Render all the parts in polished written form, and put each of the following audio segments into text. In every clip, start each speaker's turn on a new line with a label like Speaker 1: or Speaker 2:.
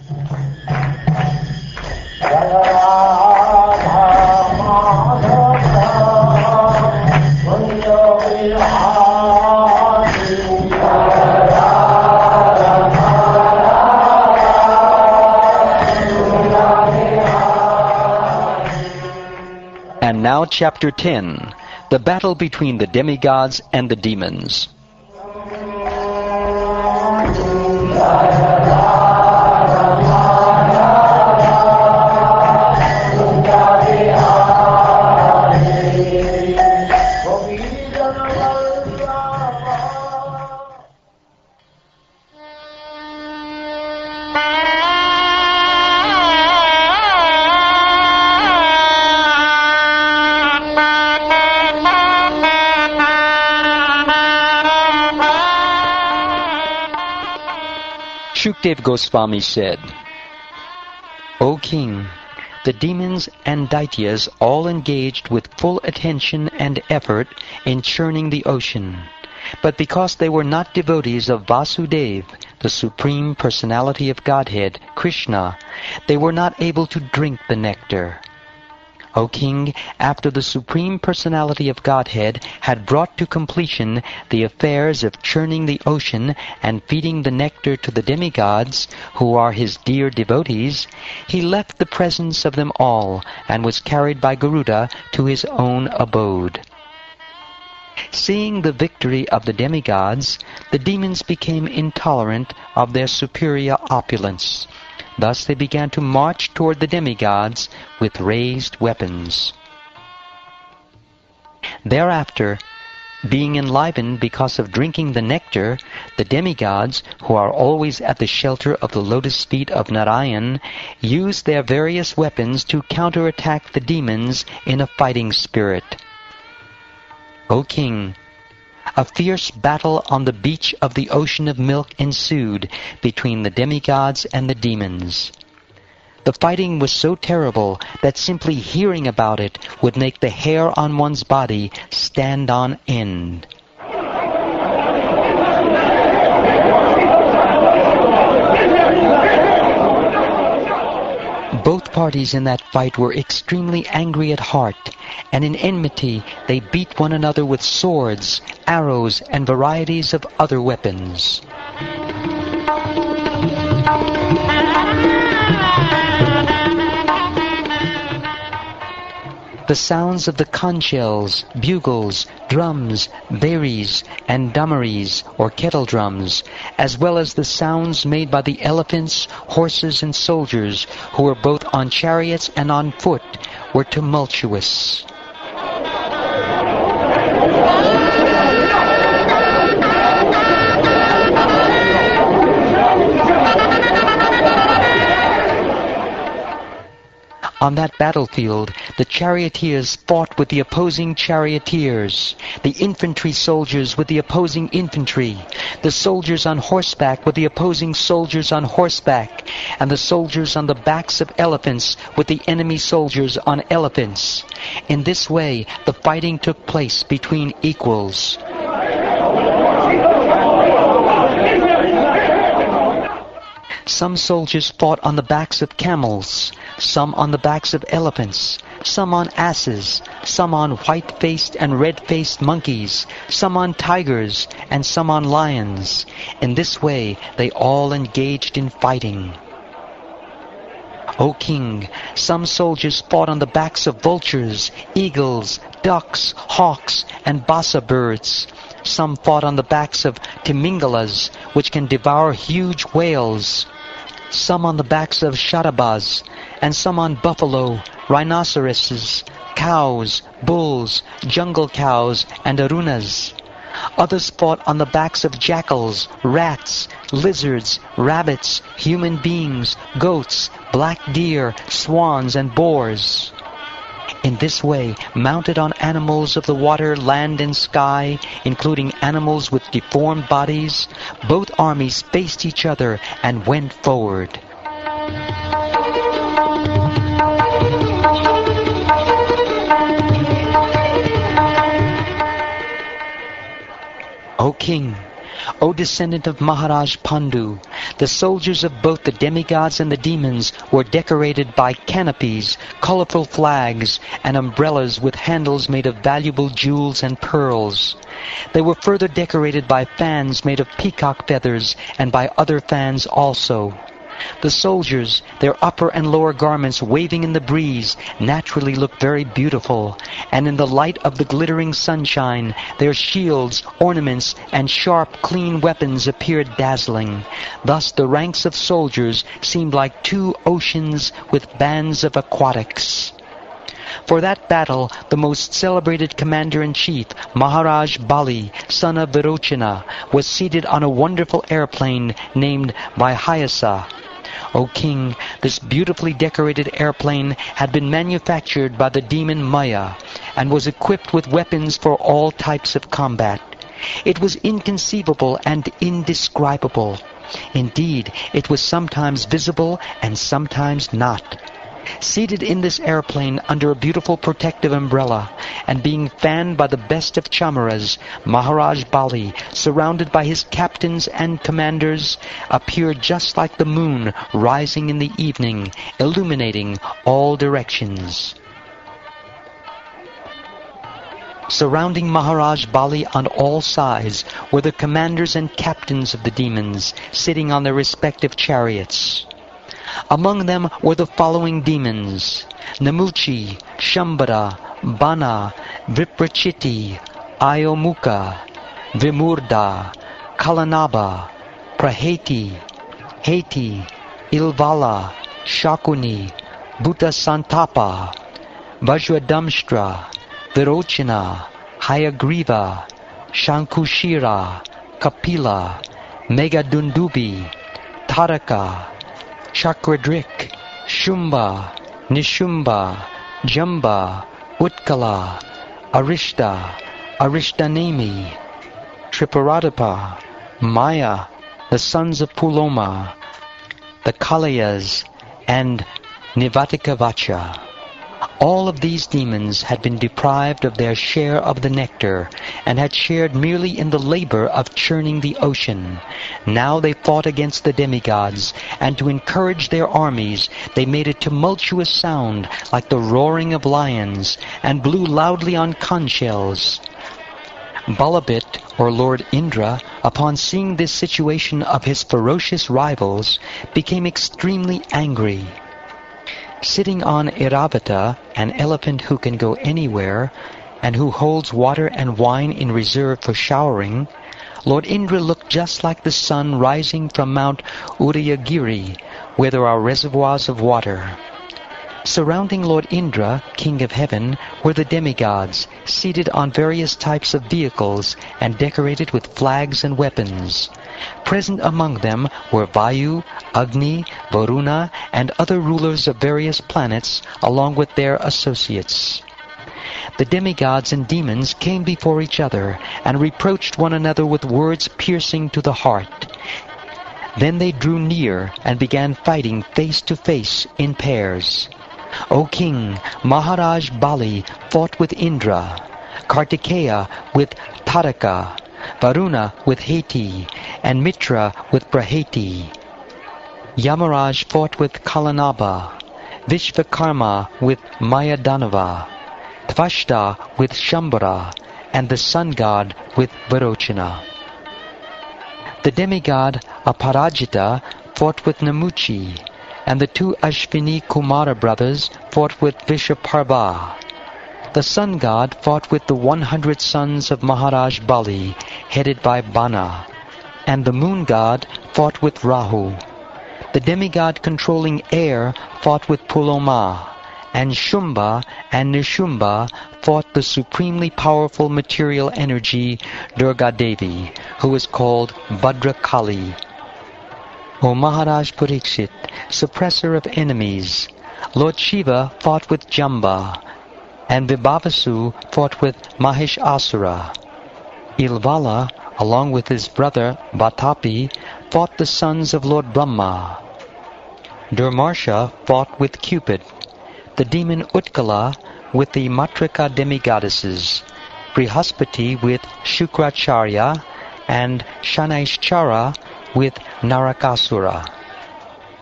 Speaker 1: And now chapter 10, the battle between the demigods and the demons. Shukdev Goswami said, O king, the demons and daityas all engaged with full attention and effort in churning the ocean. But because they were not devotees of Vasudeva, the Supreme Personality of Godhead, Krishna, they were not able to drink the nectar. O king, after the Supreme Personality of Godhead had brought to completion the affairs of churning the ocean and feeding the nectar to the demigods, who are his dear devotees, he left the presence of them all and was carried by Garuda to his own abode. Seeing the victory of the demigods, the demons became intolerant of their superior opulence. Thus they began to march toward the demigods with raised weapons. Thereafter, being enlivened because of drinking the nectar, the demigods, who are always at the shelter of the lotus feet of Narayan, used their various weapons to counterattack the demons in a fighting spirit. O king, a fierce battle on the beach of the ocean of milk ensued between the demigods and the demons. The fighting was so terrible that simply hearing about it would make the hair on one's body stand on end. Both parties in that fight were extremely angry at heart, and in enmity they beat one another with swords, arrows, and varieties of other weapons. The sounds of the conch shells, bugles, drums, baris, and damaris, or kettle drums, as well as the sounds made by the elephants, horses, and soldiers, who were both on chariots and on foot, were tumultuous. On that battlefield, the charioteers fought with the opposing charioteers, the infantry soldiers with the opposing infantry, the soldiers on horseback with the opposing soldiers on horseback, and the soldiers on the backs of elephants with the enemy soldiers on elephants. In this way, the fighting took place between equals. Some soldiers fought on the backs of camels, some on the backs of elephants, some on asses, some on white-faced and red-faced monkeys, some on tigers, and some on lions. In this way, they all engaged in fighting. O king, some soldiers fought on the backs of vultures, eagles, ducks, hawks, and basa birds. Some fought on the backs of timingalas, which can devour huge whales. Some on the backs of shatabas, and some on buffalo, rhinoceroses, cows, bulls, jungle cows, and arunas. Others fought on the backs of jackals, rats, lizards, rabbits, human beings, goats, black deer, swans, and boars. In this way, mounted on animals of the water, land, and sky, including animals with deformed bodies, both armies faced each other and went forward. O king, O descendant of Maharaj Pandu, the soldiers of both the demigods and the demons were decorated by canopies, colorful flags, and umbrellas with handles made of valuable jewels and pearls. They were further decorated by fans made of peacock feathers and by other fans also. The soldiers, their upper and lower garments waving in the breeze, naturally looked very beautiful, and in the light of the glittering sunshine, their shields, ornaments, and sharp, clean weapons appeared dazzling. Thus the ranks of soldiers seemed like two oceans with bands of aquatics. For that battle, the most celebrated commander-in-chief, Maharaj Bali, son of Virochana, was seated on a wonderful airplane named Vaihayasa. O king, this beautifully decorated airplane had been manufactured by the demon Maya and was equipped with weapons for all types of combat. It was inconceivable and indescribable. Indeed, it was sometimes visible and sometimes not. Seated in this airplane under a beautiful protective umbrella, and being fanned by the best of chamaras, Maharaj Bali, surrounded by his captains and commanders, appeared just like the moon rising in the evening, illuminating all directions. Surrounding Maharaj Bali on all sides were the commanders and captains of the demons, sitting on their respective chariots. Among them were the following demons: Namuchi, Shambhara, Bana, Viprachiti, Ayomukha, Vimurda, Kalanaba, Praheti, Heti, Ilvala, Shakuni, Bhuta Santapa, Vajradamshtra, Virochana, Hayagriva, Shankushira, Kapila, Megadundubi, Taraka, Chakradrik, Shumba, Nishumba, Jamba, Utkala, Arishta, Arishtanemi, Triparatapa, Maya, the sons of Puloma, the Kalayas, and Nivatikavacha. All of these demons had been deprived of their share of the nectar, and had shared merely in the labor of churning the ocean. Now they fought against the demigods, and to encourage their armies, they made a tumultuous sound like the roaring of lions, and blew loudly on conch shells. Balabit, or Lord Indra, upon seeing this situation of his ferocious rivals, became extremely angry. Sitting on Iravata, an elephant who can go anywhere, and who holds water and wine in reserve for showering, Lord Indra looked just like the sun rising from Mount Udayagiri, where there are reservoirs of water. Surrounding Lord Indra, king of heaven, were the demigods, seated on various types of vehicles and decorated with flags and weapons. Present among them were Vayu, Agni, Varuna, and other rulers of various planets, along with their associates. The demigods and demons came before each other and reproached one another with words piercing to the heart. Then they drew near and began fighting face to face in pairs. O king, Maharaj Bali fought with Indra, Kartikeya with Taraka, Varuna with Heti, and Mitra with Praheti. Yamaraj fought with Kalanaba, Vishvakarma with Mayadanava, Tvashta with Shambhara, and the sun god with Virochana. The demigod Aparajita fought with Namuchi, and the two Ashvini Kumara brothers fought with Vishaparva. The sun god fought with the 100 sons of Maharaj Bali, headed by Bana, and the moon god fought with Rahu. The demigod controlling air fought with Puloma, and Shumba and Nishumba fought the supremely powerful material energy Durga Devi, who is called Bhadrakali. O Maharaj Parikshit, suppressor of enemies, Lord Shiva fought with Jamba, and Vibhavasu fought with Mahishasura. Ilvala, along with his brother Vatapi, fought the sons of Lord Brahma. Durmarsha fought with Cupid, the demon Utkala with the Matrika demigoddesses, Brihaspati with Shukracharya, and Shanaishchara with Narakasura.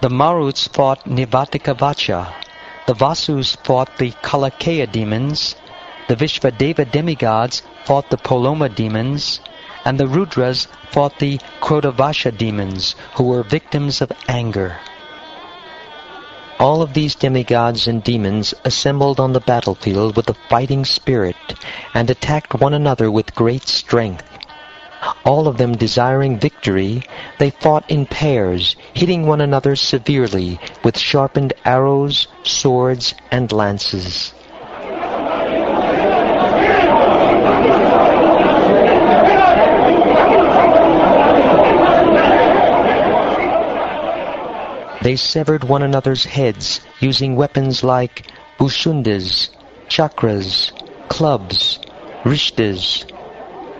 Speaker 1: The Maruts fought Nivatikavacha. The Vasus fought the Kalakaya demons. The Vishvadeva demigods fought the Poloma demons. And the Rudras fought the Krodavasha demons, who were victims of anger. All of these demigods and demons assembled on the battlefield with a fighting spirit and attacked one another with great strength. All of them desiring victory, they fought in pairs, hitting one another severely with sharpened arrows, swords, and lances. They severed one another's heads using weapons like bushundas, chakras, clubs, rishtas,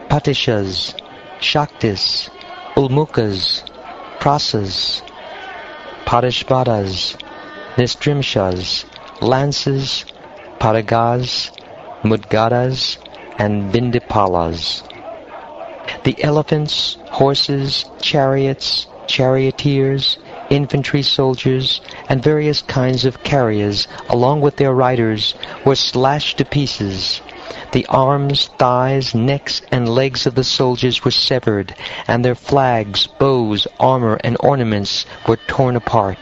Speaker 1: patishas, shaktis, ulmukas, prasas, parishvadas, nistrimshas, lances, paragas, mudgadas, and bindipalas. The elephants, horses, chariots, charioteers, infantry soldiers, and various kinds of carriers, along with their riders, were slashed to pieces. The arms, thighs, necks, and legs of the soldiers were severed, and their flags, bows, armor, and ornaments were torn apart.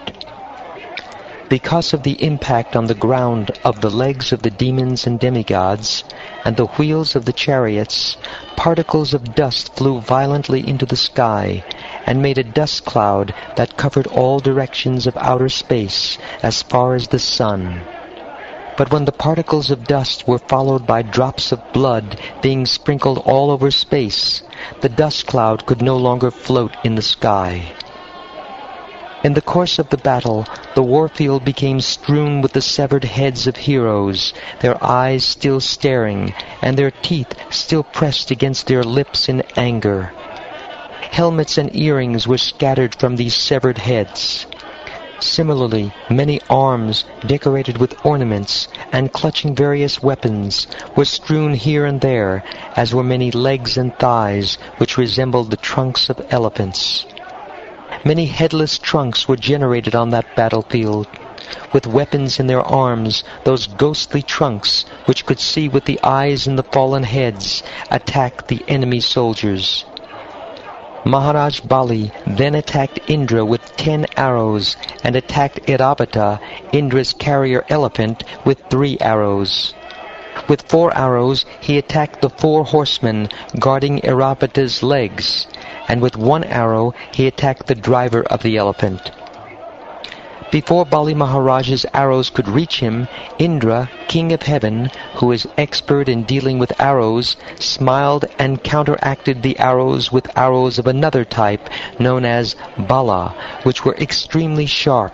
Speaker 1: Because of the impact on the ground of the legs of the demons and demigods, and the wheels of the chariots, particles of dust flew violently into the sky, and made a dust cloud that covered all directions of outer space as far as the sun. But when the particles of dust were followed by drops of blood being sprinkled all over space, the dust cloud could no longer float in the sky. In the course of the battle, the warfield became strewn with the severed heads of heroes, their eyes still staring, and their teeth still pressed against their lips in anger. Helmets and earrings were scattered from these severed heads. Similarly, many arms, decorated with ornaments and clutching various weapons, were strewn here and there, as were many legs and thighs, which resembled the trunks of elephants. Many headless trunks were generated on that battlefield. With weapons in their arms, those ghostly trunks, which could see with the eyes in the fallen heads, attacked the enemy soldiers. Maharaj Bali then attacked Indra with 10 arrows and attacked Irabata, Indra's carrier elephant, with 3 arrows. With 4 arrows he attacked the 4 horsemen guarding Irabata's legs, and with 1 arrow he attacked the driver of the elephant. Before Bali Maharaj's arrows could reach him, Indra, king of heaven, who is expert in dealing with arrows, smiled and counteracted the arrows with arrows of another type, known as Bala, which were extremely sharp.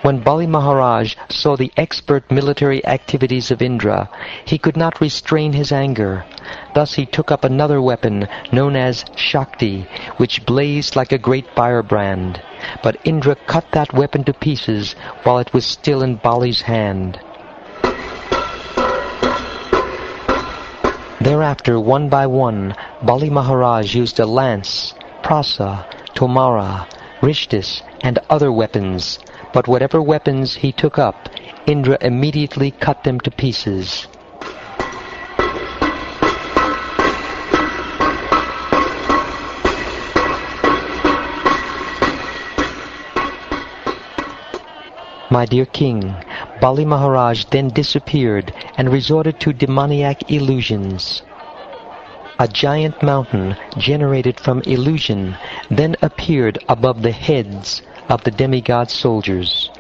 Speaker 1: When Bali Maharaj saw the expert military activities of Indra, he could not restrain his anger. Thus he took up another weapon, known as Shakti, which blazed like a great firebrand. But Indra cut that weapon to pieces while it was still in Bali's hand. Thereafter, one by one, Bali Maharaj used a lance, prasa, tomara, rishtis, and other weapons. But whatever weapons he took up, Indra immediately cut them to pieces. My dear king, Bali Maharaj then disappeared and resorted to demoniac illusions. A giant mountain generated from illusion then appeared above the heads of the demigod soldiers.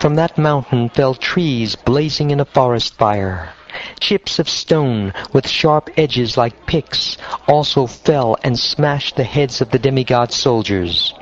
Speaker 1: From that mountain fell trees blazing in a forest fire. Chips of stone with sharp edges like picks also fell and smashed the heads of the demigod soldiers.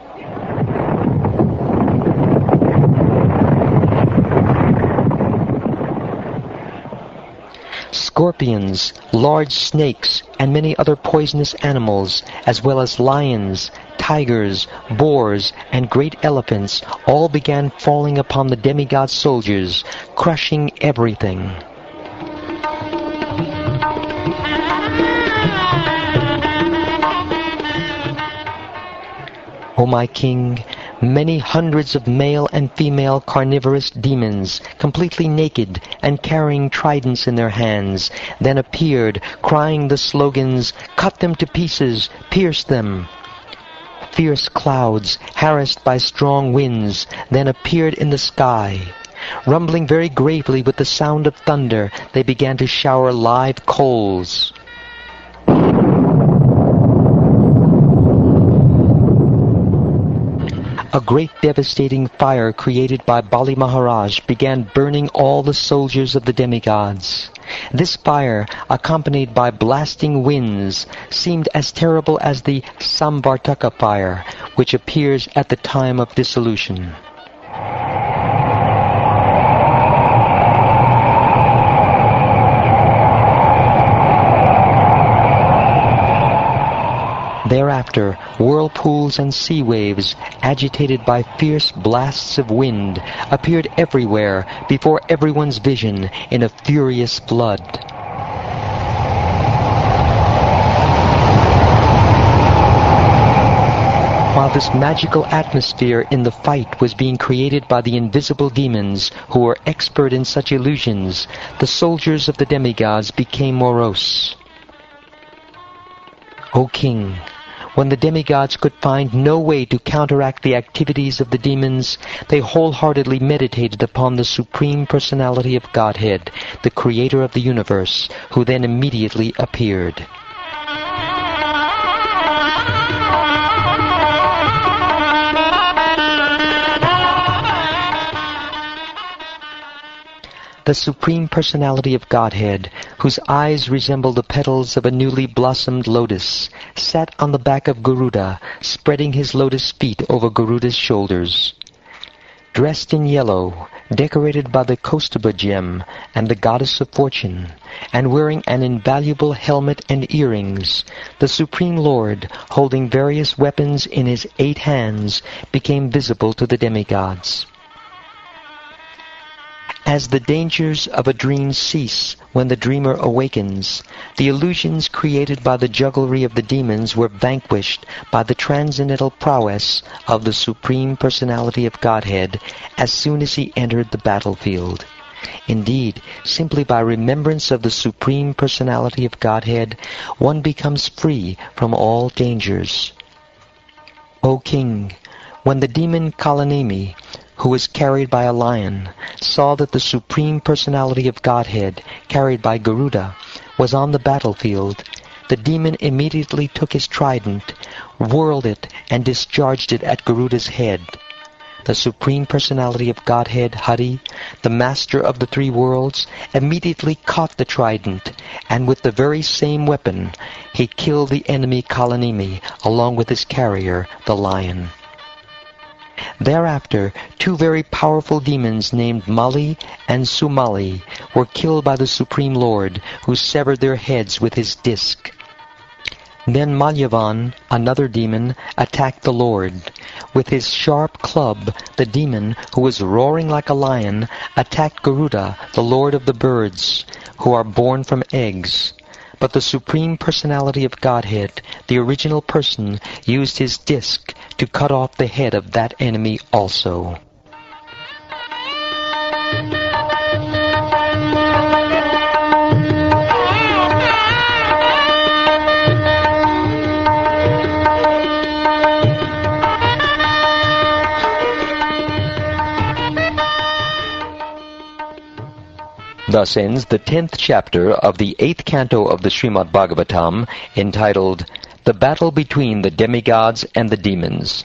Speaker 1: Scorpions, large snakes, and many other poisonous animals, as well as lions, tigers, boars, and great elephants, all began falling upon the demigod soldiers, crushing everything. my king, many hundreds of male and female carnivorous demons, completely naked and carrying tridents in their hands, then appeared, crying the slogans, "Cut them to pieces, pierce them." Fierce clouds, harassed by strong winds, then appeared in the sky. Rumbling very gravely with the sound of thunder, they began to shower live coals. A great devastating fire created by Bali Maharaj began burning all the soldiers of the demigods. This fire, accompanied by blasting winds, seemed as terrible as the Samvartaka fire, which appears at the time of dissolution. Thereafter, whirlpools and sea waves, agitated by fierce blasts of wind, appeared everywhere before everyone's vision in a furious flood. While this magical atmosphere in the fight was being created by the invisible demons who were expert in such illusions, the soldiers of the demigods became morose. O king, when the demigods could find no way to counteract the activities of the demons, they wholeheartedly meditated upon the Supreme Personality of Godhead, the Creator of the universe, who then immediately appeared. The Supreme Personality of Godhead, whose eyes resemble the petals of a newly blossomed lotus, sat on the back of Garuda, spreading his lotus feet over Garuda's shoulders. Dressed in yellow, decorated by the Kaustubha gem and the goddess of fortune, and wearing an invaluable helmet and earrings, the Supreme Lord, holding various weapons in his 8 hands, became visible to the demigods. As the dangers of a dream cease when the dreamer awakens, the illusions created by the jugglery of the demons were vanquished by the transcendental prowess of the Supreme Personality of Godhead as soon as he entered the battlefield. Indeed, simply by remembrance of the Supreme Personality of Godhead, one becomes free from all dangers. O King, when the demon Kalanemi, who was carried by a lion, saw that the Supreme Personality of Godhead, carried by Garuda, was on the battlefield, the demon immediately took his trident, whirled it, and discharged it at Garuda's head. The Supreme Personality of Godhead, Hari, the Master of the 3 worlds, immediately caught the trident, and with the very same weapon, he killed the enemy Kalanemi, along with his carrier, the lion. Thereafter, 2 very powerful demons named Mali and Sumali were killed by the Supreme Lord, who severed their heads with his disc. Then Malyavan, another demon, attacked the Lord. With his sharp club, the demon, who was roaring like a lion, attacked Garuda, the Lord of the birds, who are born from eggs. But the Supreme Personality of Godhead, the original person, used his disc to cut off the head of that enemy also. Thus ends the 10th chapter of the 8th canto of the Srimad Bhagavatam, entitled The Battle Between the Demigods and the Demons.